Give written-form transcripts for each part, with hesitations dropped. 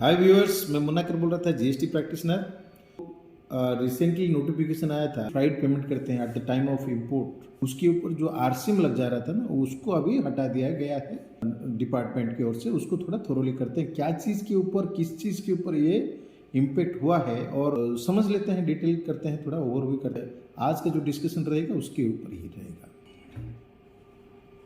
हाय viewers, मैं मुन्नाकर बोल रहा था जीएसटी प्रैक्टिशनर। रिसेंटली नोटिफिकेशन आया था, फ्राइड पेमेंट करते हैं at the time of import, उसके ऊपर जो आरसीएम लग जा रहा था ना, उसको अभी हटा दिया गया है डिपार्टमेंट की ओर से। उसको थोड़ा थोरोली करते हैं, क्या चीज़ के ऊपर, किस चीज़ के ऊपर ये इम्पेक्ट हुआ है और समझ लेते हैं, डिटेल करते हैं, थोड़ा ओवरव्यू करते हैं। आज का जो डिस्कशन रहेगा उसके ऊपर ही रहेगा।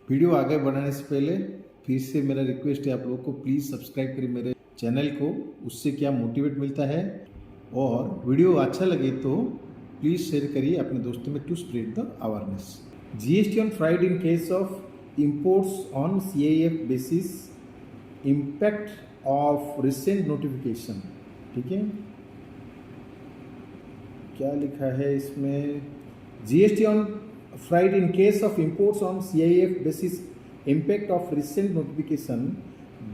वीडियो आगे बढ़ाने से पहले फिर से मेरा रिक्वेस्ट है, आप लोगों को प्लीज़ सब्सक्राइब करिए मेरे चैनल को। उससे क्या मोटिवेट मिलता है, और वीडियो अच्छा लगे तो प्लीज़ शेयर करिए अपने दोस्तों में to spread the awareness. GST on freight in case of imports on CIF basis, impact of recent notification. ठीक है, क्या लिखा है इसमें? GST on freight in case of imports on CIF basis, impact of recent notification.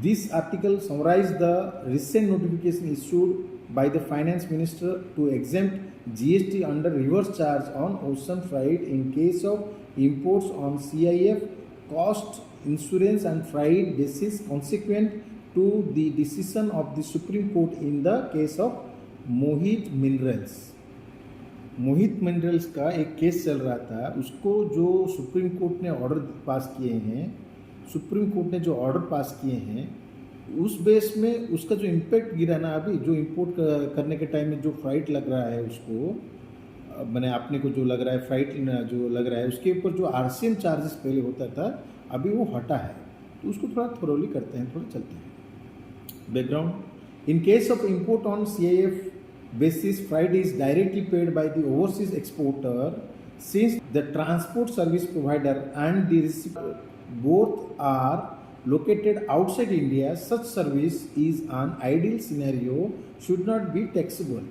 This article summarizes the recent notification issued by the finance minister to exempt GST under reverse charge on ocean freight in case of imports on CIF cost, insurance and freight basis consequent to the decision of the Supreme Court in the case of Mohit Minerals. Mohit minerals का एक case चल रहा था, उसको जो supreme court ने order pass किए हैं, सुप्रीम कोर्ट ने जो ऑर्डर पास किए हैं उस बेस में उसका जो इम्पैक्ट गिरा ना, अभी जो इंपोर्ट करने के टाइम में जो फ्राइट लग रहा है उसको, मैंने आपने को जो लग रहा है फ्राइट जो लग रहा है उसके ऊपर जो आरसीएम चार्जेस पहले होता था, अभी वो हटा है। तो उसको थोड़ा थोरोली करते हैं, थोड़ा चलते हैं। Background: in case of import on CIF basis, freight is directly paid by the overseas exporter. Since the transport service provider and the recipient both are located outside India, such service is an ideal scenario, should not be taxable.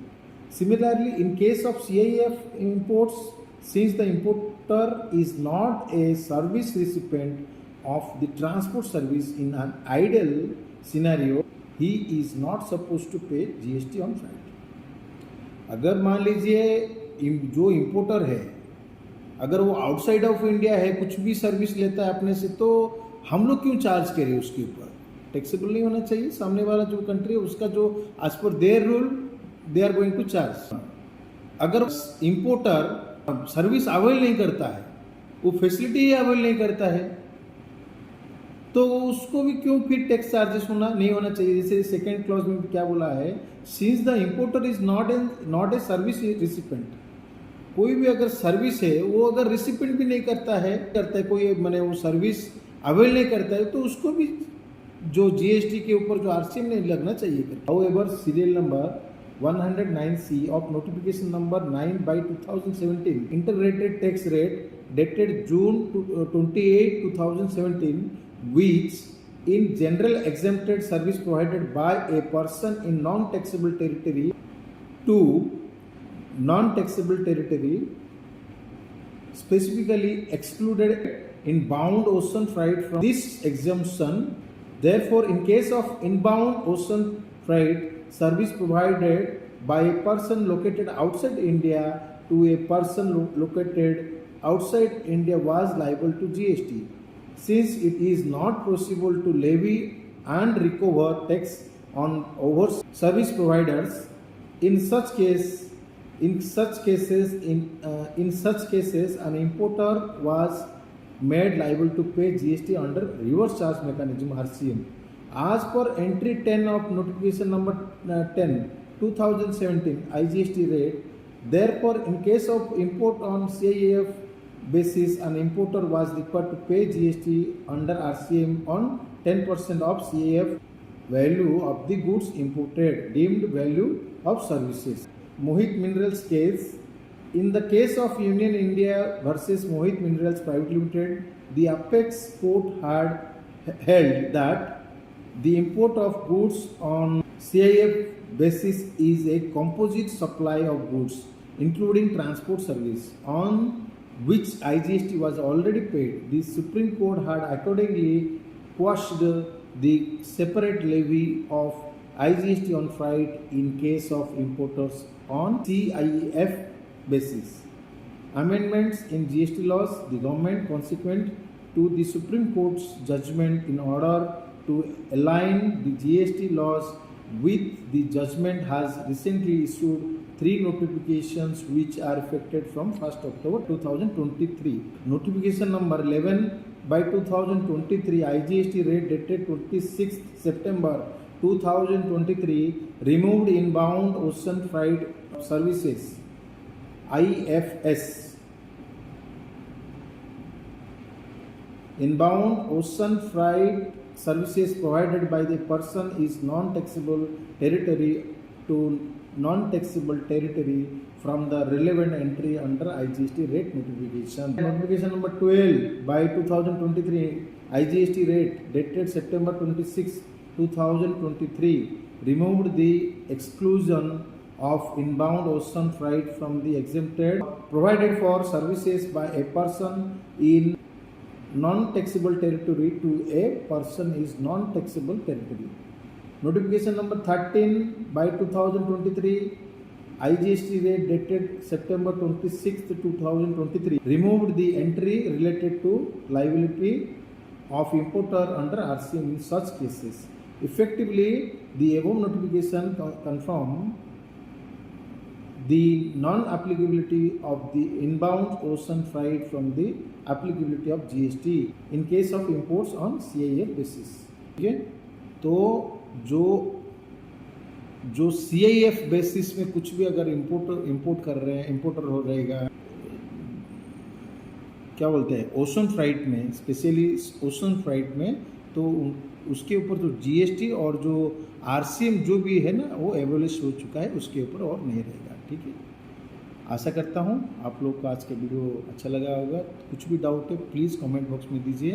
Similarly, in case of CIF imports, since the importer is not a service recipient of the transport service, in an ideal scenario, he is not supposed to pay GST on freight. अगर मान लीजिए जो importer है, अगर वो outside of India है, कुछ भी सर्विस लेता है अपने से, तो हम लोग क्यों चार्ज करें उसके ऊपर? टैक्सेबल नहीं होना चाहिए। सामने वाला जो कंट्री है उसका जो as per their rule they are going to charge. अगर इंपोर्टर सर्विस अवेल नहीं करता है, वो फैसिलिटी ही अवेल नहीं करता है, तो उसको भी क्यों फिर टैक्स चार्जेस नहीं होना चाहिए? जैसे सेकेंड क्लॉज में क्या बोला है, since the importer is not a service recipient. कोई भी अगर सर्विस है, वो अगर रिसिपेंट भी नहीं करता है कोई, मैंने वो सर्विस अवेल नहीं करता है, तो उसको भी जो जीएसटी के ऊपर जो आरसीएम नहीं लगना चाहिए। However, serial number 109C of notification number 9/2017 integrated tax rate dated June 28, 2017, which in general exempted service provided by a person in non-taxable territory to non-taxable territory, specifically excluded inbound ocean freight from this exemption. Therefore, in case of inbound ocean freight service provided by a person located outside India to a person located outside India was liable to GST. Since it is not possible to levy and recover tax on overseas service providers, in such cases, an importer was made liable to pay GST under reverse charge mechanism (RCM). As per entry 10 of notification number 10 2017 IGST rate, therefore in case of import on CIF basis, an importer was required to pay GST under RCM on 10% of CIF value of the goods imported, deemed value of services. Mohit Minerals case: in the case of Union India versus Mohit Minerals Private Limited, the apex court had held that the import of goods on CIF basis is a composite supply of goods, including transport service, on which IGST was already paid. The Supreme Court had accordingly quashed the separate levy of IGST on freight in case of importers on CIF basis. Amendments in GST laws: the government, consequent to the Supreme Court's judgment, in order to align the GST laws with the judgment has recently issued 3 notifications which are effected from 1st October 2023. Notification number 11 by 2023 IGST rate dated 26th September 2023 removed inbound ocean freight services IFS. Inbound ocean freight services provided by the person is non-taxable territory to non-taxable territory from the relevant entry under IGST rate notification. Notification number 12 by 2023 IGST rate dated September 26, 2023 removed the exclusion of inbound ocean freight from the exempted provided for services by a person in non-taxable territory to a person is non-taxable territory. Notification number 13 by 2023 IGST rate dated September 26, 2023 removed the entry related to liability of importer under RCM in such cases. Effectively, the above notification confirm the non-applicability of the inbound ocean freight from the applicability of GST in case of imports on CIF basis. ठीक है, तो जो CIF basis में कुछ भी अगर import कर रहे हैं, इंपोर्टर हो रहेगा, क्या बोलते हैं, ओशन फ्राइट में, स्पेशली ओशन फ्राइट में, तो उसके ऊपर जो GST और जो RCM जो भी है ना वो एबोलिश हो चुका है, उसके ऊपर और नहीं रहेगा। ठीक है, आशा करता हूँ आप लोग का आज का वीडियो अच्छा लगा होगा। कुछ भी डाउट है प्लीज़ कमेंट बॉक्स में दीजिए।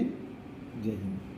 जय हिंद।